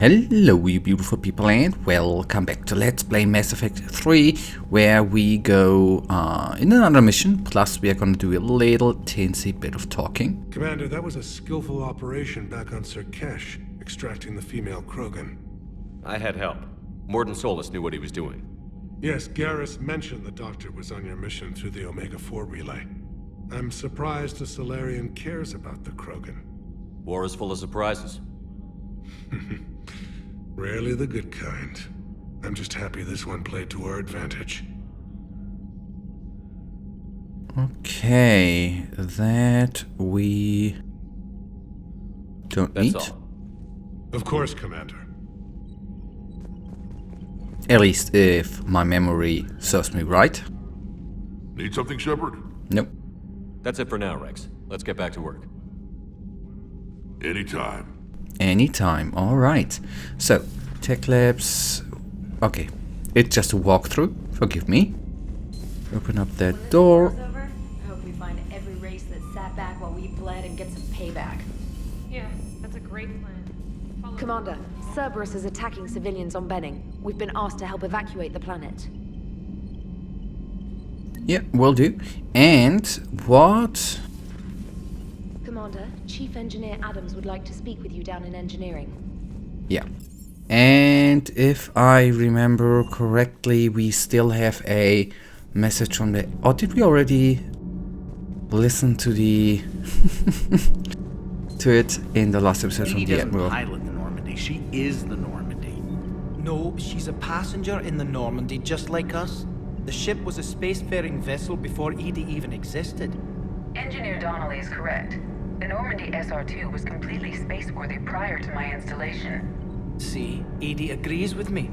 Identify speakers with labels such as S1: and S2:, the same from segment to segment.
S1: Hello you beautiful people and welcome back to Let's Play Mass Effect 3, where we go in another mission, plus we are gonna do a little teensy bit of talking.
S2: Commander, that was a skillful operation back on Kesh, extracting the female krogan.
S3: I had help. Mordin Solus knew what he was doing.
S2: Yes, Garrus mentioned the Doctor was on your mission through the Omega-4 relay. I'm surprised a Salarian cares about the krogan.
S3: War is full of surprises.
S2: Rarely the good kind. I'm just happy this one played to our advantage.
S1: Okay, that we don't need.
S3: That's all.
S2: Of course, Commander.
S1: At least if my memory serves me right.
S4: Need something, Shepard?
S1: Nope.
S3: That's it for now, Rex. Let's get back to work.
S4: Anytime.
S1: Anytime, alright. So, tech labs. Okay, it's just a walkthrough, forgive me. Open up that door.
S5: I hope we find every race that sat back while we bled and get some payback.
S6: Yeah, that's a great plan. Follow
S5: Commander, Cerberus is attacking civilians on Benning. We've been asked to help evacuate the planet.
S1: Yeah, will do. And what?
S5: Commander, Chief Engineer Adams would like to speak with you down in engineering.
S1: Yeah. And if I remember correctly, we still have a message from the... Or did we already listen to the... to it in the last episode from
S7: She
S1: the
S7: doesn't
S1: Admiral?
S7: pilot the Normandy, she is the Normandy.
S8: No, she's a passenger in the Normandy, just like us. The ship was a spacefaring vessel before EDI even existed.
S9: Engineer Donnelly is correct. The Normandy SR-2 was completely spaceworthy prior to my installation.
S8: See, EDI agrees with me.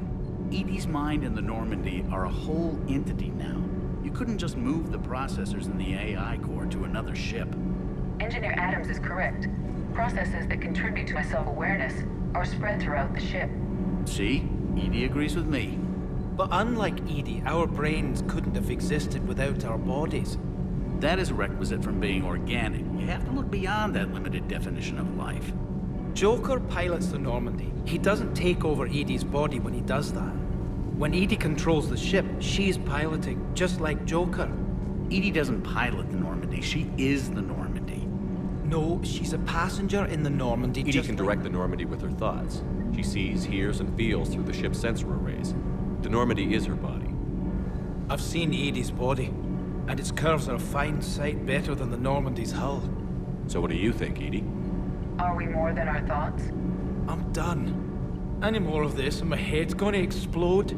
S7: EDI's mind and the Normandy are a whole entity now. You couldn't just move the processors in the AI core to another ship.
S9: Engineer Adams is correct. Processes that contribute to my self-awareness are spread throughout the ship.
S7: See? EDI agrees with me.
S8: But unlike EDI, our brains couldn't have existed without our bodies.
S7: That is a requisite from being organic. You have to look beyond that limited definition of life.
S8: Joker pilots the Normandy. He doesn't take over EDI's body when he does that. When EDI controls the ship, she's piloting, just like Joker.
S7: EDI doesn't pilot the Normandy, she is the Normandy.
S8: No, she's a passenger in the Normandy.
S3: EDI
S8: just
S3: can
S8: like...
S3: direct the Normandy with her thoughts. She sees, hears, and feels through the ship's sensor arrays. The Normandy is her body.
S8: I've seen EDI's body, and its curves are a fine sight better than the Normandy's hull.
S3: So what do you think, EDI?
S9: Are we more than our thoughts?
S8: I'm done. Any more of this and my head's gonna explode.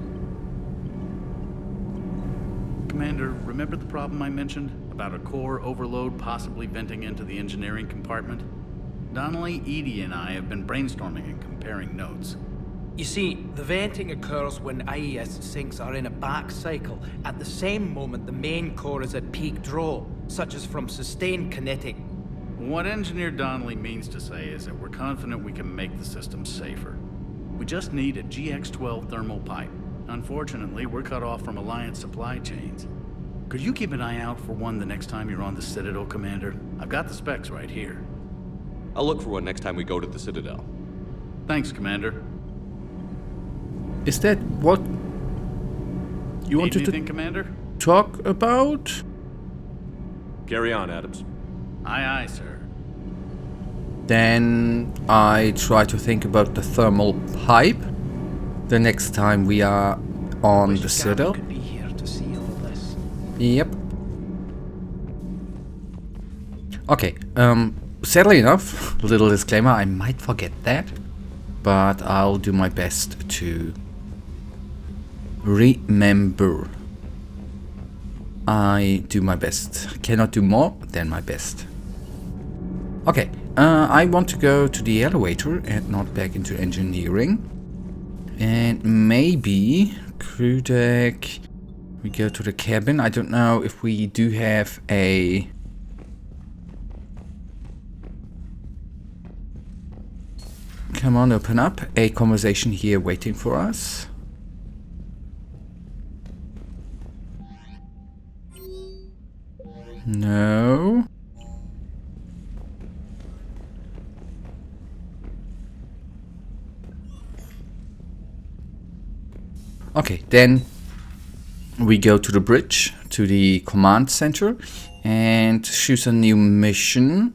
S7: Commander, remember the problem I mentioned? About a core overload possibly venting into the engineering compartment? Donnelly, EDI, and I have been brainstorming and comparing notes.
S8: You see, the venting occurs when IES sinks are in a back cycle at the same moment the main core is at peak draw, such as from sustained kinetic.
S7: What Engineer Donnelly means to say is that we're confident we can make the system safer. We just need a GX-12 thermal pipe. Unfortunately, we're cut off from Alliance supply chains. Could you keep an eye out for one the next time you're on the Citadel, Commander? I've got the specs right here.
S3: I'll look for one next time we go to the Citadel.
S7: Thanks, Commander.
S1: Is that what you wanted
S7: Anything,
S1: to
S7: Commander?
S1: talk about?
S3: Carry on, Adams.
S7: Aye, aye, sir.
S1: Then I try to think about the thermal pipe the next time we are on the Citadel.
S8: Could be here to see all this.
S1: Yep. Okay, sadly enough, little disclaimer, I might forget that, but I'll do my best to remember. I do my best. Cannot do more than my best. Okay, I want to go to the elevator and not back into engineering. And maybe crew deck. We go to the cabin. I don't know if we do have a... Come on, open up. A conversation here waiting for us. No. Okay, then we go to the bridge, to the command center, and choose a new mission.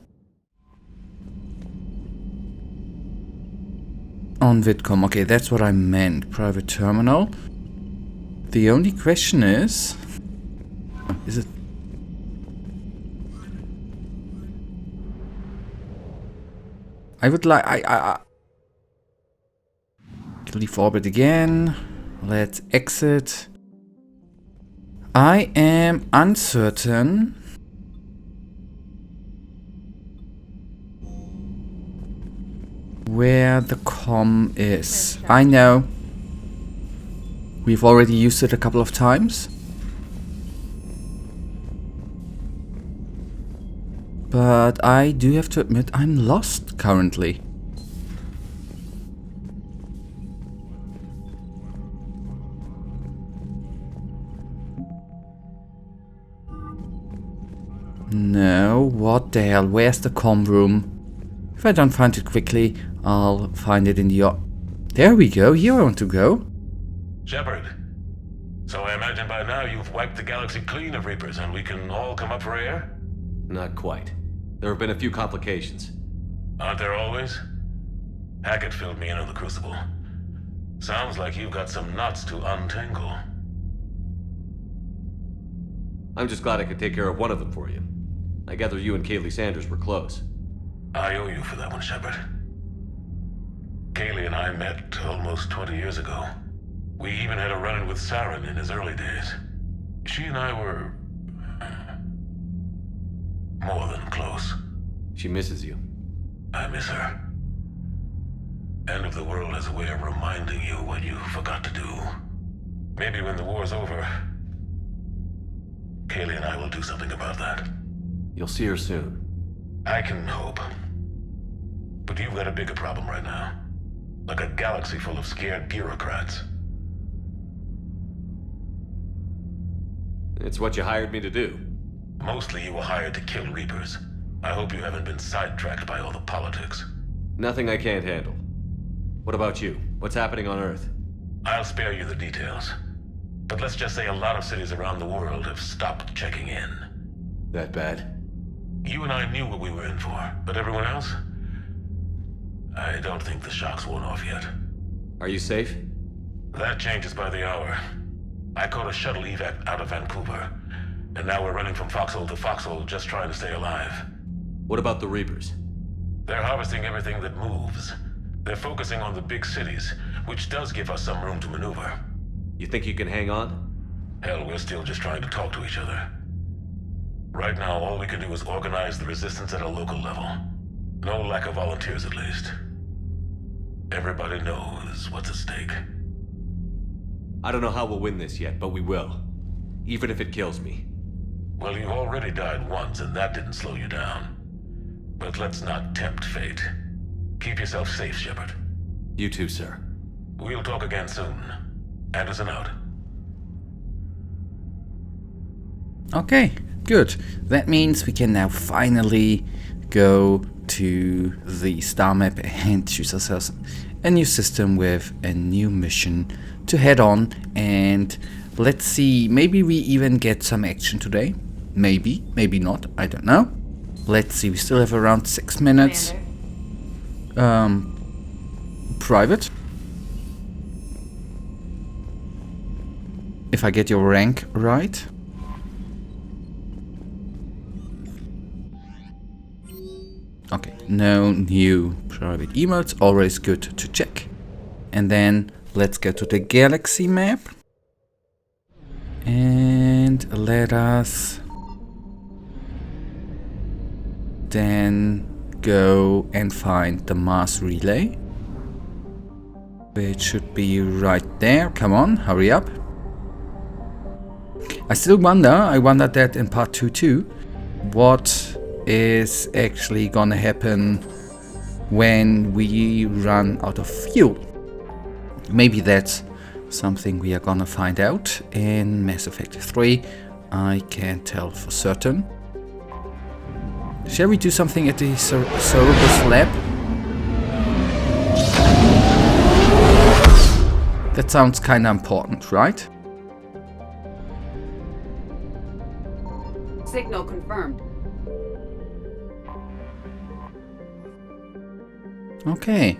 S1: On Vidcom, okay, that's what I meant. Private terminal. The only question is it... I would like... I leave orbit again. Let's exit. I am uncertain where the com is. I know we've already used it a couple of times, but I do have to admit I'm lost currently. No, what the hell? Where's the comm room? If I don't find it quickly, I'll find it in the... There we go, here I want to go.
S10: Shepard. So I imagine by now you've wiped the galaxy clean of Reapers and we can all come up for air?
S3: Not quite. There have been a few complications.
S10: Aren't there always? Hackett filled me in on the Crucible. Sounds like you've got some knots to untangle.
S3: I'm just glad I could take care of one of them for you. I gather you and Kaylee Sanders were close.
S10: I owe you for that one, Shepard. Kaylee and I met almost 20 years ago. We even had a run-in with Saren in his early days. She and I were... more than close.
S3: She misses you.
S10: I miss her. End of the world has a way of reminding you what you forgot to do. Maybe when the war's over, Kaylee and I will do something about that.
S3: You'll see her soon.
S10: I can hope. But you've got a bigger problem right now. Like a galaxy full of scared bureaucrats.
S3: It's what you hired me to do.
S10: Mostly you were hired to kill Reapers. I hope you haven't been sidetracked by all the politics.
S3: Nothing I can't handle. What about you? What's happening on Earth?
S10: I'll spare you the details. But let's just say a lot of cities around the world have stopped checking in.
S3: That bad?
S10: You and I knew what we were in for, but everyone else? I don't think the shock's worn off yet.
S3: Are you safe?
S10: That changes by the hour. I caught a shuttle evac out of Vancouver, and now we're running from foxhole to foxhole just trying to stay alive.
S3: What about the Reapers?
S10: They're harvesting everything that moves. They're focusing on the big cities, which does give us some room to maneuver.
S3: You think you can hang on?
S10: Hell, we're still just trying to talk to each other. Right now, all we can do is organize the resistance at a local level. No lack of volunteers, at least. Everybody knows what's at stake.
S3: I don't know how we'll win this yet, but we will. Even if it kills me.
S10: Well, you've already died once, and that didn't slow you down. But let's not tempt fate. Keep yourself safe, Shepard.
S3: You too, sir.
S10: We'll talk again soon. Anderson out.
S1: Okay, good. That means we can now finally go to the star map and choose ourselves a new system with a new mission to head on. And let's see, maybe we even get some action today. Maybe, maybe not, I don't know. Let's see, we still have around 6 minutes. Private. If I get your rank right. Okay, no new private emotes, always good to check. And then let's go to the galaxy map. And let us then go and find the mass relay. It should be right there. Come on, hurry up. I still wonder, I wondered that in part 2 too, what is actually gonna happen when we run out of fuel. Maybe that's something we are gonna find out in Mass Effect 3. I can't tell for certain. Shall we do something at the Cerberus lab? That sounds kinda important, right?
S11: Signal confirmed.
S1: Okay.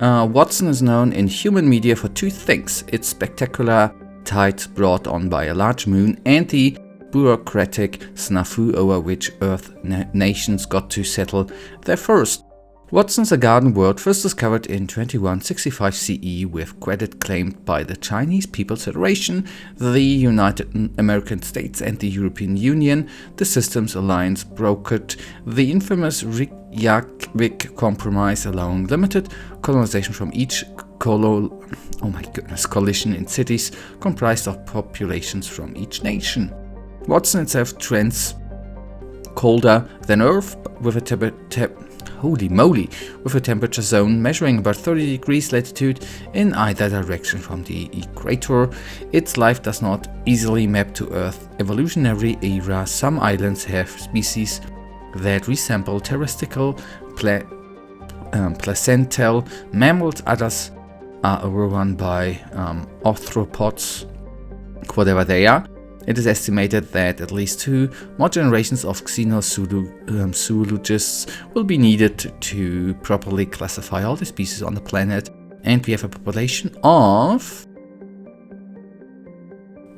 S1: Watson is known in human media for two things: its spectacular tides brought on by a large moon and the bureaucratic snafu over which Earth nations got to settle there first. Watson's a garden world first discovered in 2165 CE with credit claimed by the Chinese People's Federation, the United American States and the European Union. The Systems Alliance brokered the infamous Reykjavik Compromise, allowing limited colonization from each coalition in cities comprised of populations from each nation. Watson itself trends colder than Earth with a temperature zone measuring about 30 degrees latitude in either direction from the equator. Its life does not easily map to Earth's evolutionary era. Some islands have species that resemble terrestrial placental mammals, others are overrun by arthropods, whatever they are. It is estimated that at least 2 more generations of xenozoologists will be needed to properly classify all the species on the planet, and we have a population of...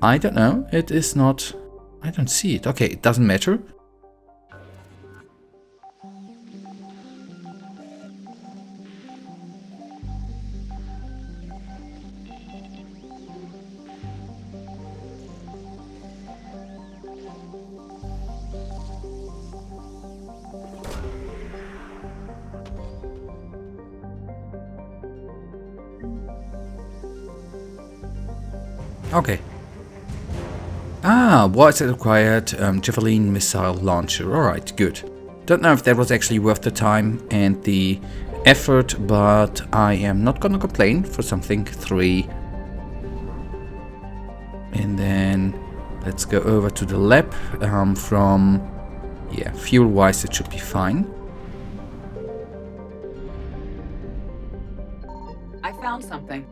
S1: I don't know, it is not... I don't see it. Okay, it doesn't matter. Okay. Was it required? Javelin missile launcher. Alright, good. Don't know if that was actually worth the time and the effort, but I am not gonna complain for something 3. And then let's go over to the lab. Fuel-wise it should be fine.
S11: I found something.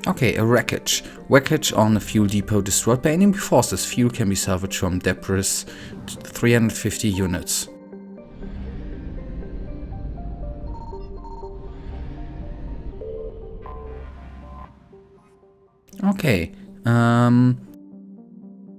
S1: Okay, a wreckage. Wreckage on a fuel depot destroyed by enemy forces. Fuel can be salvaged from debris. 350 units. Okay.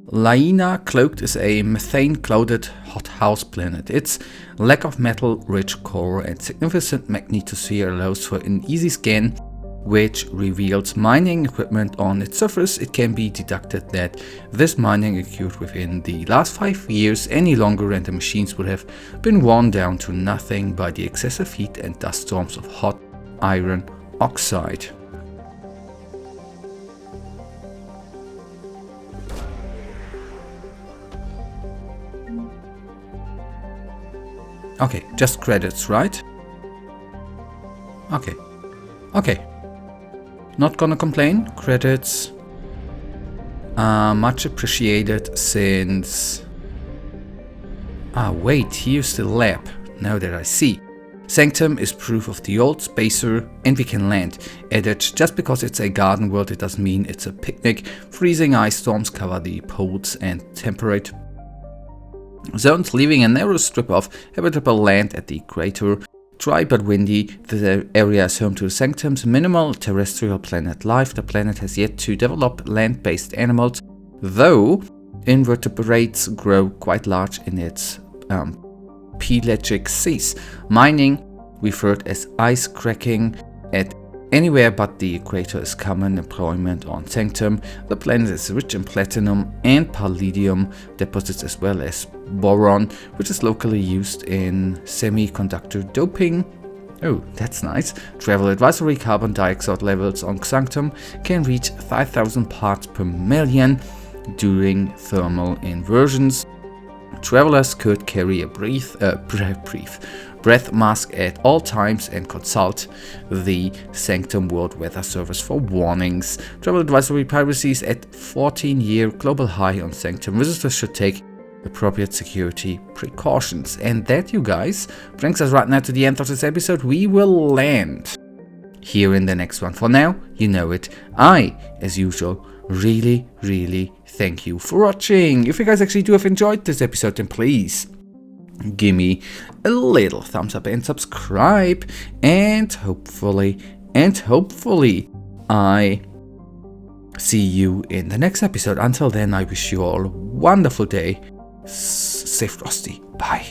S1: Laina Cloaked is a methane-clouded hothouse planet. Its lack of metal-rich core and significant magnetosphere allows for an easy scan, which reveals mining equipment on its surface. It can be deducted that this mining occurred within the last 5 years. Any longer and the machines would have been worn down to nothing by the excessive heat and dust storms of hot iron oxide. Okay, just credits, right? Okay. Not gonna complain. Credits are much appreciated since... wait, here's the lab, now that I see. Sanctum is proof of the old spacer, and we can land. Added, just because it's a garden world, it doesn't mean it's a picnic. Freezing ice storms cover the poles and temperate zones, leaving a narrow strip of habitable land at the equator. Dry but windy, the area is home to the Sanctum's minimal terrestrial planet life. The planet has yet to develop land-based animals, though invertebrates grow quite large in its pelagic seas. Mining, referred as ice cracking, at anywhere but the equator is common employment on Sanctum. The planet is rich in platinum and palladium deposits, as well as boron, which is locally used in semiconductor doping. Oh, that's nice. Travel advisory: carbon dioxide levels on Sanctum can reach 5,000 parts per million during thermal inversions. Travelers could carry a breath mask at all times and consult the Sanctum World Weather Service for warnings. Travel advisory: piracy is at 14-year global high on Sanctum. Visitors should take appropriate security precautions. And that, you guys, brings us right now to the end of this episode. We will land here in the next one. For now, you know it. I, as usual, really thank you for watching. If you guys actually do have enjoyed this episode, then please give me a little thumbs up and subscribe, and hopefully I see you in the next episode. Until then, I wish you all a wonderful day. Safe Frosty. Bye.